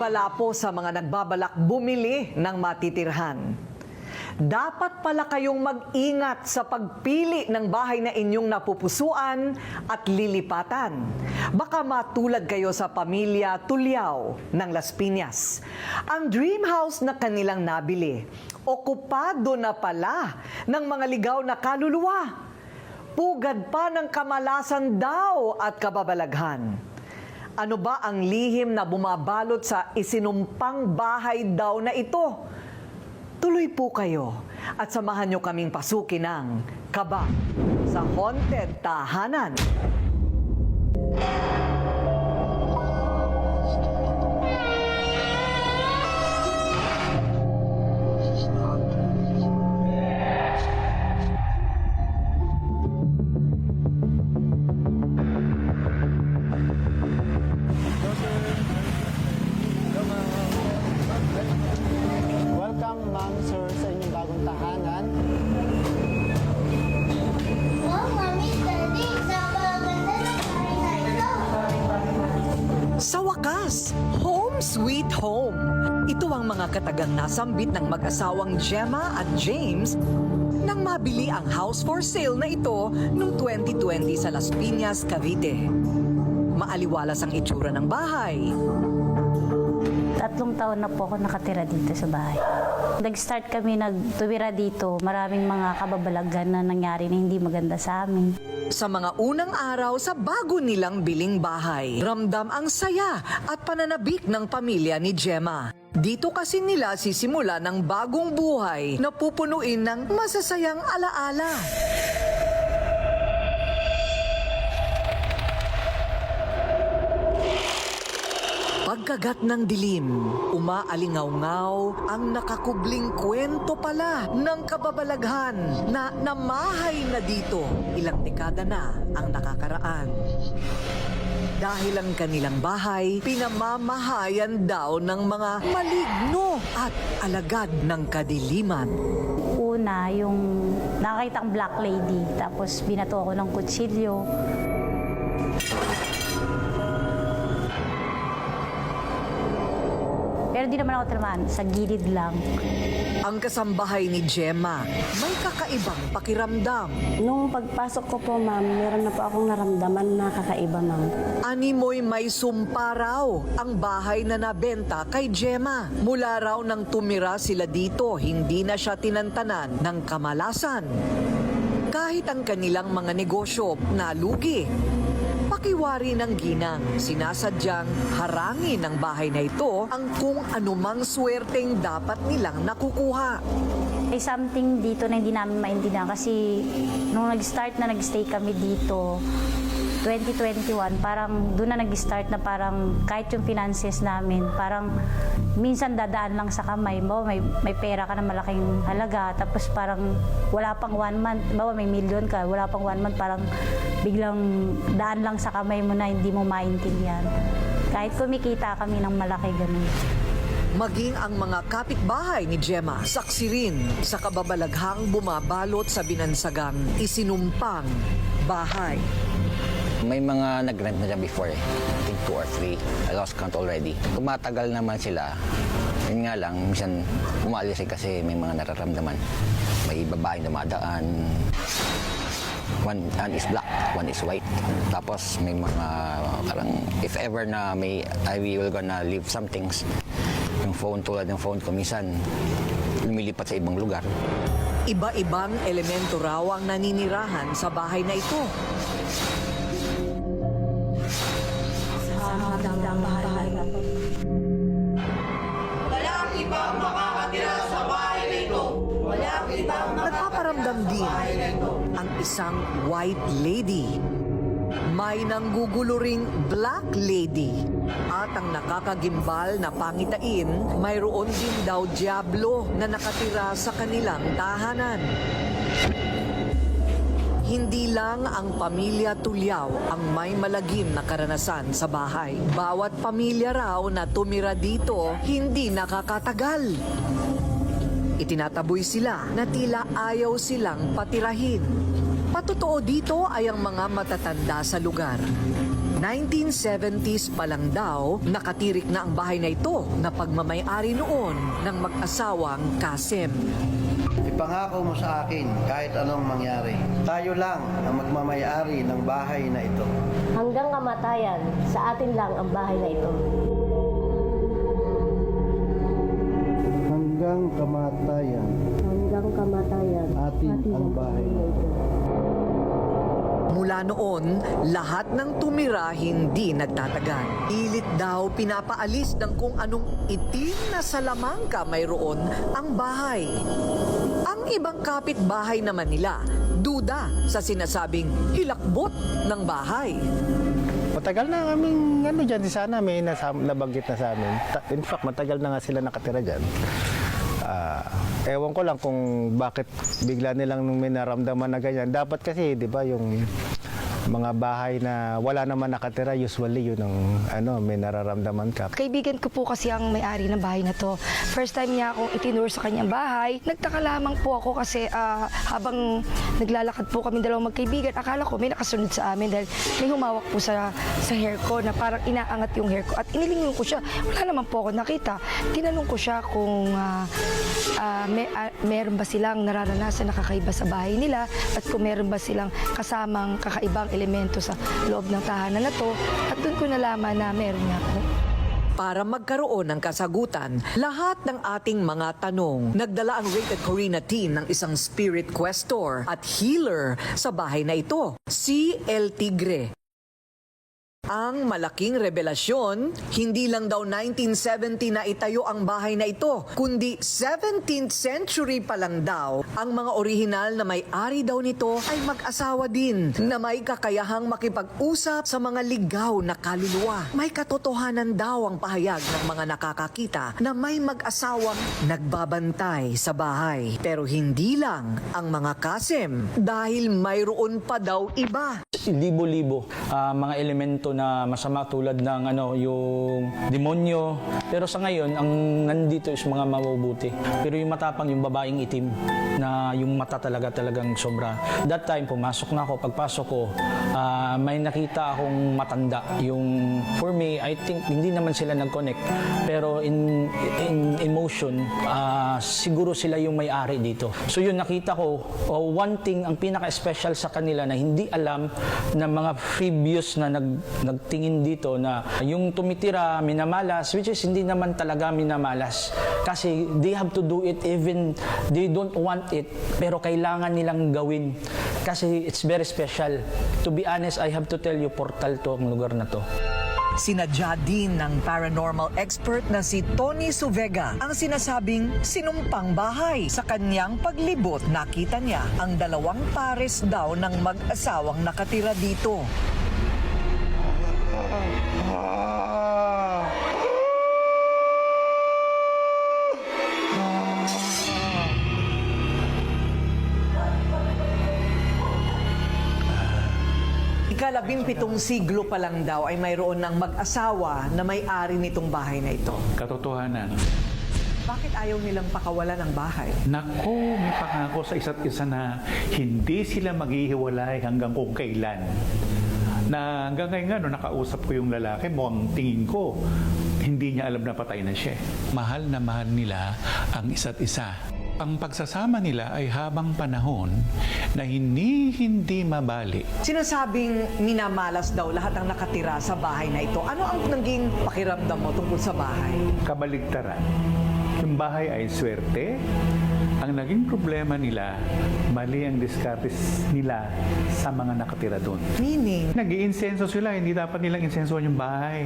babala po sa mga nagbabalak bumili ng matitirhan. Dapat pala kayong mag-ingat sa pagpili ng bahay na inyong napupusuan at lilipatan. Baka matulad kayo sa pamilya Tulyao ng Las Piñas. Ang dream house na kanilang nabili, okupado na pala ng mga ligaw na kaluluwa. Pugad pa ng kamalasan daw at kababalaghan. Ano ba ang lihim na bumabalot sa isinumpang bahay daw na ito? Tuloy po kayo at samahan nyo kaming pasukin ng Kaba sa Haunted Tahanan. Welcome, ma'am, sir, sa inyong bagong tahanan. Wow, Mami, Daddy, napakaganda ng bahay na ito. Sa wakas, home sweet home. Ito ang mga katagang nasambit ng mag-asawang Gemma at James nang mabili ang house for sale na ito noong 2020 sa Las Piñas, Cavite. Maaliwalas ang itsura ng bahay. 3 taon na po ako nakatira dito sa bahay. Nag-start kami nagtuwira dito, maraming mga kababalagan na nangyari na hindi maganda sa amin. Sa mga unang araw sa bago nilang biling bahay, ramdam ang saya at pananabik ng pamilya ni Gemma. Dito kasi nila sisimula ng bagong buhay na pupunuin ng masasayang alaala. Pagkagat ng dilim, umaalingaw-ngaw ang nakakubling kwento pala ng kababalaghan na namahay na dito. Ilang dekada na ang nakakaraan. Dahil ang kanilang bahay, pinamamahayan daw ng mga maligno at alagad ng kadiliman. Una, yung nakakita ang black lady, tapos binato ako ng kutsilyo. Pero di naman ako tinamaan, sa gilid lang. Ang kasambahay ni Gemma, may kakaibang pakiramdam. Nung pagpasok ko po, ma'am, meron na po akong naramdaman na kakaiba, ma'am. Animoy may sumpa raw ang bahay na nabenta kay Gemma. Mula raw nang tumira sila dito, hindi na siya tinantanan ng kamalasan. Kahit ang kanilang mga negosyo nalugi. Pakiwari ng ginang, sinasadyang harangin ng bahay na ito ang kung anumang swerteng dapat nilang nakukuha. May something dito na hindi namin maintindihan kasi nung nag-start na nag-stay kami dito, 2021, parang doon na nag-start na parang kahit yung finances namin, parang minsan dadaan lang sa kamay mo, may pera ka na malaking halaga, tapos parang wala pang 1 month, bawa may million ka, wala pang 1 month, parang biglang daan lang sa kamay mo na hindi mo maintindihan. Kahit kumikita kami ng malaki ganun. Maging ang mga kapitbahay ni Gemma, saksi rin sa kababalaghang bumabalot sa binansagang isinumpang bahay. May mga nag-rent na siya before I think 2 or 3. I lost count already. Tumatagal naman sila. Yun nga lang, minsan umalis kasi may mga nararamdaman. May babaeng dumadaan. One is black, one is white. Tapos may mga parang if ever na I will gonna leave some things. Yung phone, tulad ng phone ko, minsan lumilipat sa ibang lugar. Iba-ibang elemento raw ang naninirahan sa bahay na ito. Walang ibang makakatira sa bahay na ito. Walang ibang Nagpaparamdam din ang isang white lady. May nanggugulo ring black lady. At ang nakakagimbal na pangitain, mayroon din daw diablo na nakatira sa kanilang tahanan. Hindi lang ang pamilya Tulyao ang may malagim na karanasan sa bahay. Bawat pamilya raw na tumira dito, hindi nakakatagal. Itinataboy sila na tila ayaw silang patirahin. Patotoo dito ay ang mga matatanda sa lugar. 1970s pa lang daw, nakatirik na ang bahay na ito na pagmamay-ari noon ng mag-asawang Kasim. Ipangako mo sa akin kahit anong mangyari. Tayo lang ang magmamayari ng bahay na ito. Hanggang kamatayan, sa atin lang ang bahay na ito. Hanggang kamatayan, Hanggang kamatayan, atin ang bahay na ito. Mula noon, lahat ng tumira hindi nagtatagal. Ilit daw pinapaalis ng kung anong itim na salamangka mayroon ang bahay. Ang ibang kapitbahay naman nila, duda sa sinasabing hilakbot ng bahay. Matagal na kaming dyan, sana may nabanggit na sa amin. In fact, matagal na nga sila nakatira dyan. Ewan ko lang kung bakit bigla nilang may naramdaman na ganyan. Dapat kasi, di ba, yung mga bahay na wala naman nakatira, usually yun ang may nararamdaman ka. Kaibigan ko po kasi ang may-ari ng bahay na to. First time niya akong itinur sa kanyang bahay. Nagtaka lamang po ako kasi habang naglalakad po kami dalawang magkaibigan, akala ko may nakasunod sa amin dahil may humawak po sa hair ko na parang inaangat yung hair ko. At inilingon ko siya, wala naman po ako nakita. Tinanong ko siya kung meron ba silang nararanasan na kakaiba sa bahay nila at kung meron ba silang kasamang kakaibang elemento sa loob ng tahanan na to. At doon ko nalaman na meron nga po. Para magkaroon ng kasagutan, lahat ng ating mga tanong, nagdala ang Rated Corina team ng isang spirit questor at healer sa bahay na ito, si El Tigre. Ang malaking revelasyon, hindi lang daw 1970 na itayo ang bahay na ito, kundi 17th century pa lang daw. Ang mga orihinal na may-ari daw nito ay mag-asawa din na may kakayahang makipag-usap sa mga ligaw na kaluluwa. May katotohanan daw ang pahayag ng mga nakakakita na may mag-asawang nagbabantay sa bahay. Pero hindi lang ang mga Kasim dahil mayroon pa daw iba. Libo-libo mga elemento na masama tulad ng yung demonyo. Pero sa ngayon, ang nandito is mga mabubuti. Pero yung matapang, yung babaeng itim na yung mata talagang sobra. That time, pumasok na ako. Pagpasok ko, may nakita akong matanda. Yung, for me, I think hindi naman sila nag-connect. Pero in emotion, siguro sila yung may-ari dito. So yun, nakita ko, one thing, ang pinaka-special sa kanila na hindi alam na mga previous na nagtingin dito na yung tumitira, minamalas, which is hindi naman talaga minamalas. Kasi they have to do it even they don't want it, pero kailangan nilang gawin. Kasi it's very special. To be honest, I have to tell you, portal to ang lugar na to. Sinadya din ng paranormal expert na si Tony Suvega ang sinasabing sinumpang bahay. Sa kanyang paglibot, nakita niya ang 2 pares daw ng mag-asawang nakatira dito. Ika-17 siglo pa lang daw ay mayroon ng mag-asawa na may-ari nitong bahay na ito. Katotohanan. Bakit ayaw nilang pakawalan ang bahay? Naku, may pangako sa isa't isa na hindi sila maghihiwalay hanggang kung kailan. Na hanggang ngayon nakausap ko yung lalaki, mukhang tingin ko, hindi niya alam na patay na siya. Mahal na mahal nila ang isa't isa. Ang pagsasama nila ay habang panahon na hindi mabali. Sinasabing minamalas daw lahat ang nakatira sa bahay na ito. Ano ang naging pakiramdam mo tungkol sa bahay? Kabaligtaran. Yung bahay ay swerte. Ang naging problema nila, mali ang diskartes nila sa mga nakatira doon. Meaning? Nag-iinsenso sila, hindi dapat nilang insensohan yung bahay.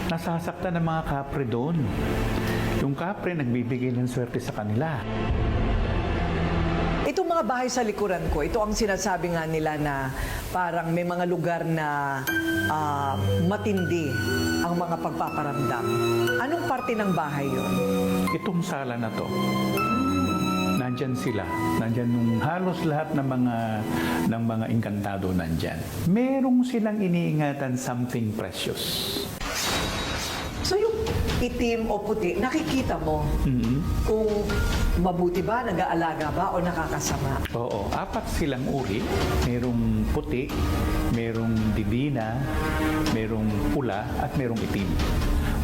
Nasasaktan ng mga kapre doon. Yung kapre nagbibigay ng swerte sa kanila. Itong mga bahay sa likuran ko, ito ang sinasabi nga nila na parang may mga lugar na matindi ang mga pagpaparamdam. Anong parte ng bahay yun? Itong sala na to, nandyan sila. Nandyan yung halos lahat ng mga engkantado nandyan. Merong silang iniingatan something precious. So yung itim o puti, nakikita mo kung mabuti ba, nag-aalaga ba o nakakasama. Oo, 4 silang uri. Merong puti, merong dibina, merong pula, at merong itim.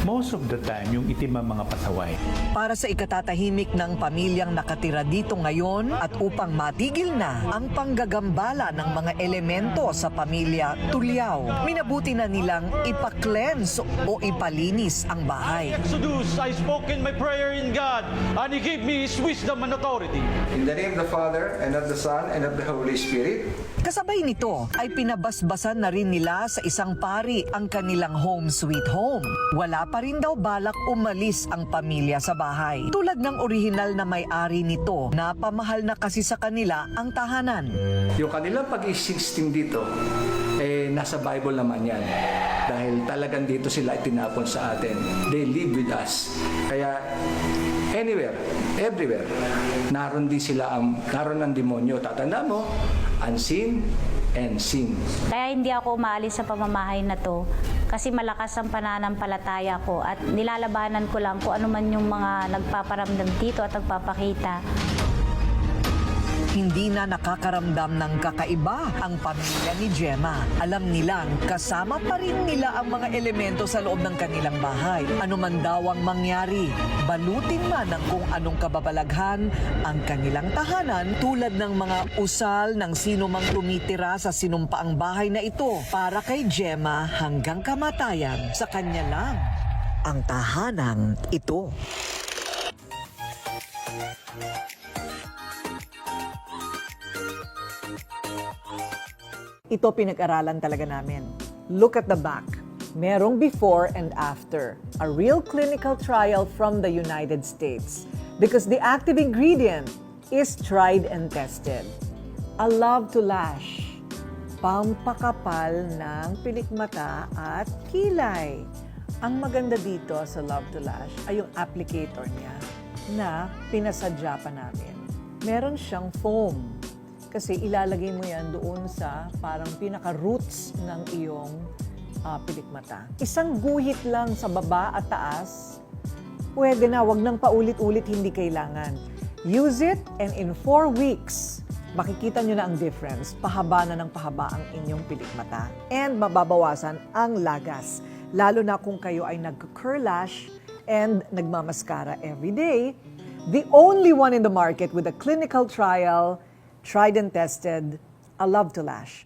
Most of the time, yung itim ang mga pasaway. Para sa ikatatahimik ng pamilyang nakatira dito ngayon at upang matigil na ang panggagambala ng mga elemento sa pamilya Tulyao, minabuti na nilang ipa-cleanse o ipalinis ang bahay. Exodus, I spoke in my prayer in God, and He gave me His wisdom and authority. In the name of the Father, and of the Son, and of the Holy Spirit. Kasabay nito ay pinabasbasan na rin nila sa isang pari ang kanilang home sweet home. Wala pa rin daw balak umalis ang pamilya sa bahay. Tulad ng orihinal na may-ari nito, napamahal na kasi sa kanila ang tahanan. Yung kanilang pag-i-system dito, nasa Bible naman yan. Dahil talagang dito sila itinapon sa atin. They live with us. Kaya anywhere, everywhere, naroon din sila, naroon ang demonyo. Tatanda mo, unseen and seen. Kaya hindi ako umaalis sa pamamahay na to kasi malakas ang pananampalataya ko at nilalabanan ko lang kung ano man yung mga nagpaparamdam dito at nagpapakita. Hindi na nakakaramdam ng kakaiba ang pamilya ni Gemma. Alam nilang kasama pa rin nila ang mga elemento sa loob ng kanilang bahay. Ano man daw ang mangyari, balutin man ng kung anong kababalaghan ang kanilang tahanan tulad ng mga usal ng sino mang tumitira sa sinumpaang bahay na ito. Para kay Gemma hanggang kamatayan, sa kanya lang ang tahanang ito. Ito pinag-aralan talaga namin. Look at the back. Merong before and after. A real clinical trial from the United States. Because the active ingredient is tried and tested. A Love to Lash. Pampakapal ng pilikmata at kilay. Ang maganda dito sa Love to Lash ay yung applicator niya na pinasadya pa namin. Meron siyang foam. Kasi ilalagay mo yan doon sa parang pinaka-roots ng iyong pilikmata. Isang guhit lang sa baba at taas, pwede na, wag nang paulit-ulit, hindi kailangan. Use it and in 4 weeks, makikita nyo na ang difference. Pahaba na ng pahaba ang inyong pilikmata. And mababawasan ang lagas. Lalo na kung kayo ay nag-curl lash and nagmamaskara every day. The only one in the market with a clinical trial, tried and tested, A Love to Lash.